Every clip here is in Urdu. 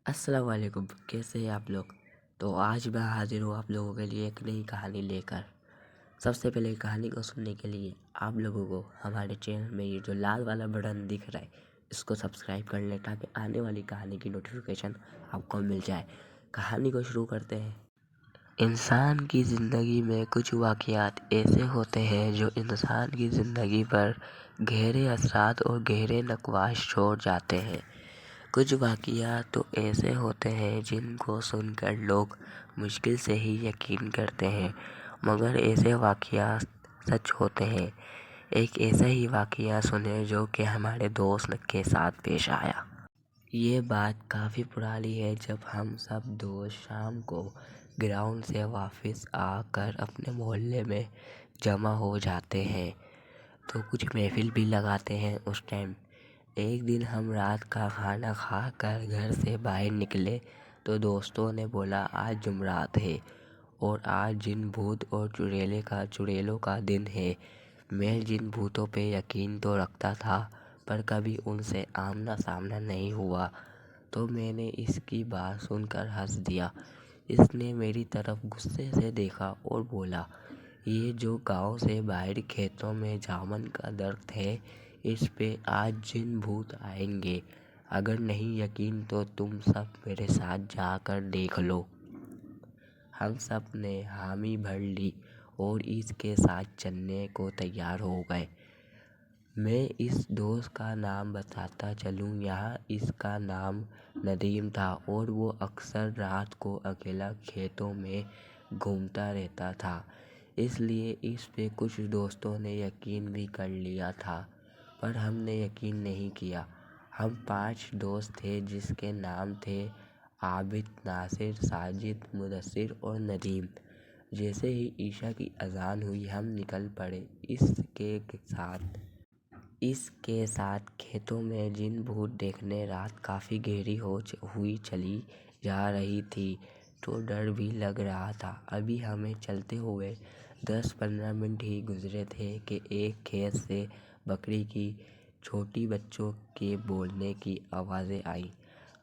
السلام علیکم، کیسے ہیں آپ لوگ؟ تو آج میں حاضر ہوں آپ لوگوں کے لیے ایک نئی کہانی لے کر۔ سب سے پہلے کہانی کو سننے کے لیے آپ لوگوں کو ہمارے چینل میں یہ جو لال والا بٹن دکھ رہا ہے اس کو سبسکرائب کر لیں تاکہ آنے والی کہانی کی نوٹیفیکیشن آپ کو مل جائے۔ کہانی کو شروع کرتے ہیں۔ انسان کی زندگی میں کچھ واقعات ایسے ہوتے ہیں جو انسان کی زندگی پر گہرے اثرات اور گہرے نقوش چھوڑ جاتے ہیں۔ کچھ واقعات تو ایسے ہوتے ہیں جن کو سن کر لوگ مشکل سے ہی یقین کرتے ہیں، مگر ایسے واقعات سچ ہوتے ہیں۔ ایک ایسا ہی واقعہ سنیں جو کہ ہمارے دوست کے ساتھ پیش آیا۔ یہ بات کافی پرانی ہے، جب ہم سب دوست شام کو گراؤنڈ سے واپس آ کر اپنے محلے میں جمع ہو جاتے ہیں تو کچھ محفل بھی لگاتے ہیں اس ٹائم۔ ایک دن ہم رات کا کھانا کھا کر گھر سے باہر نکلے تو دوستوں نے بولا آج جمعرات ہے اور آج جن بھوت اور چڑیلوں کا دن ہے۔ میں جن بھوتوں پہ یقین تو رکھتا تھا پر کبھی ان سے آمنا سامنا نہیں ہوا، تو میں نے اس کی بات سن کر ہنس دیا۔ اس نے میری طرف غصے سے دیکھا اور بولا یہ جو گاؤں سے باہر کھیتوں میں جامن کا درخت ہے اس پہ آج جن بھوت آئیں گے، اگر نہیں یقین تو تم سب میرے ساتھ جا کر دیکھ لو۔ ہم سب نے حامی بھر لی اور اس کے ساتھ چلنے کو تیار ہو گئے۔ میں اس دوست کا نام بتاتا چلوں یہاں، اس کا نام ندیم تھا اور وہ اکثر رات کو اکیلا کھیتوں میں گھومتا رہتا تھا، اس لیے اس پہ کچھ دوستوں نے یقین بھی کر لیا تھا پر ہم نے یقین نہیں کیا۔ ہم 5 دوست تھے جس کے نام تھے عابد، ناصر، ساجد، مدثر اور ندیم۔ جیسے ہی عشاء کی اذان ہوئی ہم نکل پڑے۔ اس کے ساتھ کھیتوں میں جن بھوت دیکھنے رات کافی گہری ہوئی چلی جا رہی تھی تو ڈر بھی لگ رہا تھا۔ ابھی ہمیں چلتے ہوئے 10-15 منٹ ہی گزرے تھے کہ ایک کھیت سے بکری کی چھوٹی بچوں کے بولنے کی آوازیں آئیں۔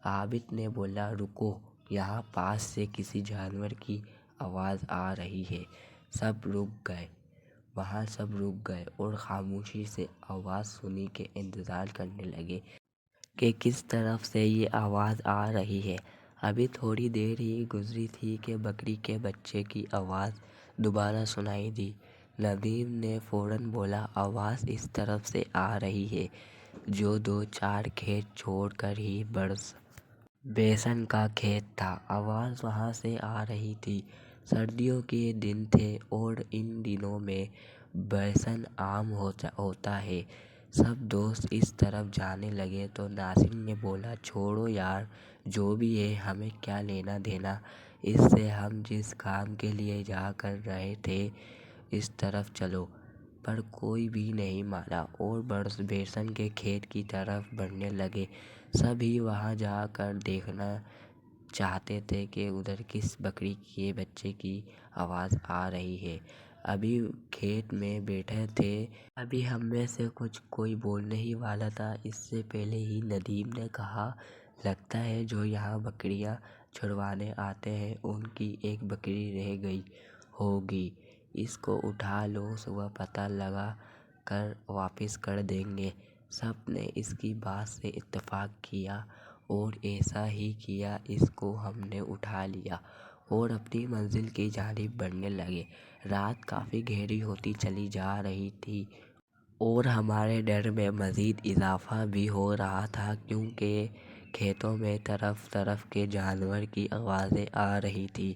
عابد نے بولا رکو، یہاں پاس سے کسی جانور کی آواز آ رہی ہے۔ سب رک گئے اور خاموشی سے آواز سنی کے انتظار کرنے لگے کہ کس طرف سے یہ آواز آ رہی ہے۔ ابھی تھوڑی دیر ہی گزری تھی کہ بکری کے بچے کی آواز دوبارہ سنائی دی۔ ندیم نے فوراً بولا آواز اس طرف سے آ رہی ہے، جو 2-4 کھیت چھوڑ کر ہی بیسن کا کھیت تھا، آواز وہاں سے آ رہی تھی۔ سردیوں کے دن تھے اور ان دنوں میں بیسن عام ہوتا ہے۔ سب دوست اس طرف جانے لگے تو ناصر نے بولا چھوڑو یار، جو بھی ہے ہمیں کیا لینا دینا اس سے، ہم جس کام کے لیے جا کر رہے تھے اس طرف چلو۔ پر کوئی بھی نہیں مانا اور بیسن کے کھیت کی طرف بڑھنے لگے۔ سب ہی وہاں جا کر دیکھنا چاہتے تھے کہ ادھر کس بکری کے بچے کی آواز آ رہی ہے۔ ابھی کھیت میں بیٹھے تھے، ابھی ہم میں سے کوئی بولنے ہی والا تھا، اس سے پہلے ہی ندیم نے کہا لگتا ہے جو یہاں بکریاں چھڑوانے آتے ہیں ان کی ایک بکری رہ گئی ہوگی، اس کو اٹھا لو، صبح پتہ لگا کر واپس کر دیں گے۔ سب نے اس کی بات سے اتفاق کیا اور ایسا ہی کیا۔ اس کو ہم نے اٹھا لیا اور اپنی منزل کی جانب بڑھنے لگے۔ رات کافی گہری ہوتی چلی جا رہی تھی اور ہمارے ڈر میں مزید اضافہ بھی ہو رہا تھا کیونکہ کھیتوں میں طرف طرف کے جانور کی آوازیں آ رہی تھیں۔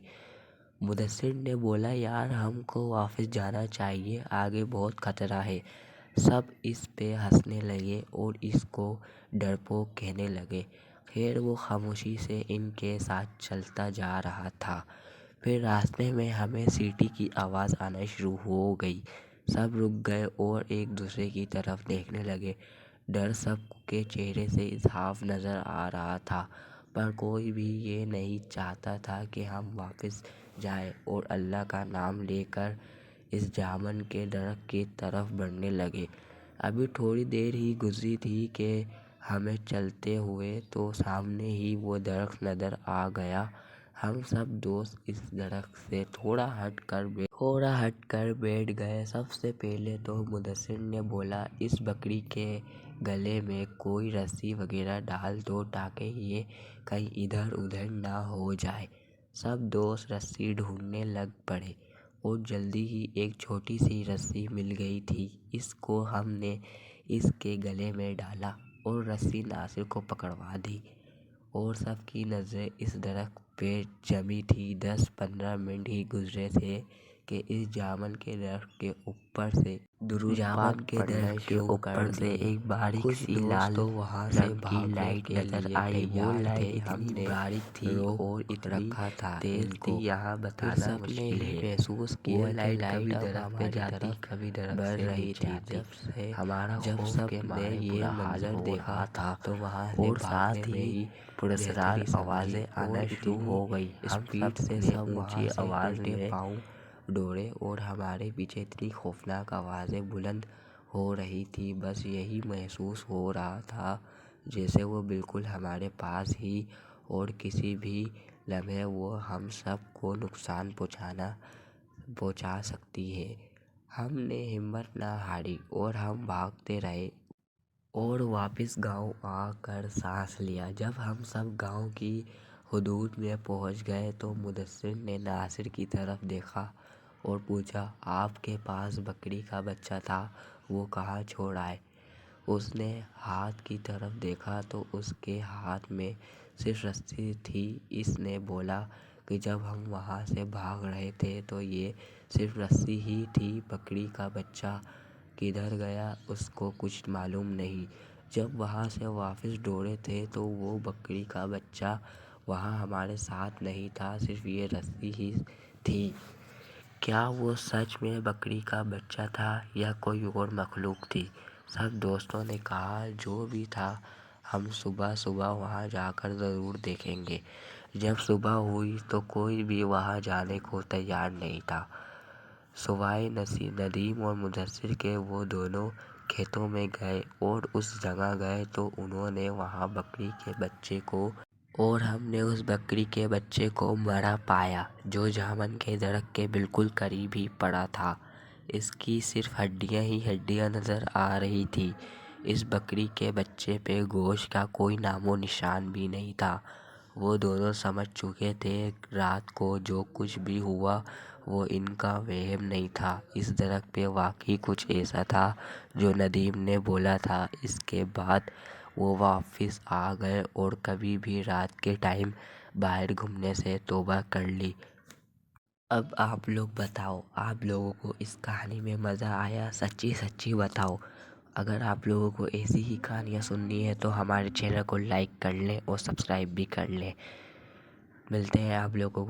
مدثر نے بولا یار ہم کو واپس جانا چاہیے، آگے بہت خطرہ ہے۔ سب اس پہ ہنسنے لگے اور اس کو ڈرپوک کہنے لگے۔ خیر وہ خاموشی سے ان کے ساتھ چلتا جا رہا تھا۔ پھر راستے میں ہمیں سیٹی کی آواز آنا شروع ہو گئی۔ سب رک گئے اور ایک دوسرے کی طرف دیکھنے لگے۔ ڈر سب کے چہرے سے صاف نظر آ رہا تھا پر کوئی بھی یہ نہیں چاہتا تھا کہ ہم واپس جائیں اور اللہ کا نام لے کر اس جامن کے درخت کی طرف بڑھنے لگے۔ ابھی تھوڑی دیر ہی گزری تھی کہ ہمیں چلتے ہوئے تو سامنے ہی وہ درخت نظر آ گیا۔ ہم سب دوست اس درخت سے تھوڑا ہٹ کر بیٹھ گئے۔ سب سے پہلے تو مدثر نے بولا، اس بکری کے گلے میں کوئی رسی وغیرہ ڈال دو تاکہ یہ کہیں ادھر ادھر نہ ہو جائے۔ سب دوست رسی ڈھونڈنے لگ پڑے اور جلدی ہی ایک چھوٹی سی رسی مل گئی تھی۔ اس کو ہم نے اس کے گلے میں ڈالا اور رسی ناصر کو پکڑوا دی اور سب کی نظریں اس درخت پہ جمی تھیں۔ 10-15 منٹ ہی گزرے تھے کہ اس جامن کے درخت کے اوپر سے ایک باریک سی لال رنگ کی لائٹ نظر آئی۔ وہ لائٹ اتنی باریک تھی اور اتنی تیز تھی یہاں بتانا مشکل ہے۔ محسوس کیا وہ لائٹ کبھی درخت پہ جاتی کبھی درخت سے نیچے آتی۔ جب سب نے یہ منظر دیکھا تھا تو وہاں اور ساتھ ہی پراسرار آوازیں آنا شروع ہو گئی۔ ہم سب سے اونچی آواز میں پاؤں دوڑے اور ہمارے پیچھے اتنی خوفناک آوازیں بلند ہو رہی تھیں، بس یہی محسوس ہو رہا تھا جیسے وہ بالکل ہمارے پاس ہی اور کسی بھی لمحے وہ ہم سب کو نقصان پہنچا سکتی ہے۔ ہم نے ہمت نہ ہاری اور ہم بھاگتے رہے اور واپس گاؤں آ کر سانس لیا۔ جب ہم سب گاؤں کی حدود میں پہنچ گئے تو مدثر نے ناصر کی طرف دیکھا اور پوچھا، آپ کے پاس بکری کا بچہ تھا، وہ کہاں چھوڑ آئے؟ اس نے ہاتھ کی طرف دیکھا تو اس کے ہاتھ میں صرف رسی تھی۔ اس نے بولا کہ جب ہم وہاں سے بھاگ رہے تھے تو یہ صرف رسی ہی تھی، بکری کا بچہ کدھر گیا اس کو کچھ معلوم نہیں۔ جب وہاں سے واپس دوڑے تھے تو وہ بکری کا بچہ وہاں ہمارے ساتھ نہیں تھا، صرف یہ رسی ہی تھی۔ کیا وہ سچ میں بکری کا بچہ تھا یا کوئی اور مخلوق تھی؟ سب دوستوں نے کہا، جو بھی تھا ہم صبح وہاں جا کر ضرور دیکھیں گے۔ جب صبح ہوئی تو کوئی بھی وہاں جانے کو تیار نہیں تھا سوائے ندیم اور مدثر کے۔ وہ دونوں کھیتوں میں گئے اور اس جگہ گئے تو انہوں نے وہاں بکری کے بچے کو اور ہم نے اس بکری کے بچے کو مرا پایا جو جامن کے درخت کے بالکل قریب ہی پڑا تھا۔ اس کی صرف ہڈیاں ہی ہڈیاں نظر آ رہی تھیں۔ اس بکری کے بچے پہ گوشت کا کوئی نام و نشان بھی نہیں تھا۔ وہ دونوں سمجھ چکے تھے رات کو جو کچھ بھی ہوا وہ ان کا وہم نہیں تھا، اس درخت پہ واقعی کچھ ایسا تھا جو ندیم نے بولا تھا۔ اس کے بعد وہ واپس آ گئے اور کبھی بھی رات کے ٹائم باہر گھومنے سے توبہ کر لی۔ اب آپ لوگ بتاؤ، آپ لوگوں کو اس کہانی میں مزہ آیا؟ سچی بتاؤ۔ اگر آپ لوگوں کو ایسی ہی کہانیاں سننی ہے تو ہمارے چینل کو لائک کر لیں اور سبسکرائب بھی کر لیں۔ ملتے ہیں آپ لوگوں کو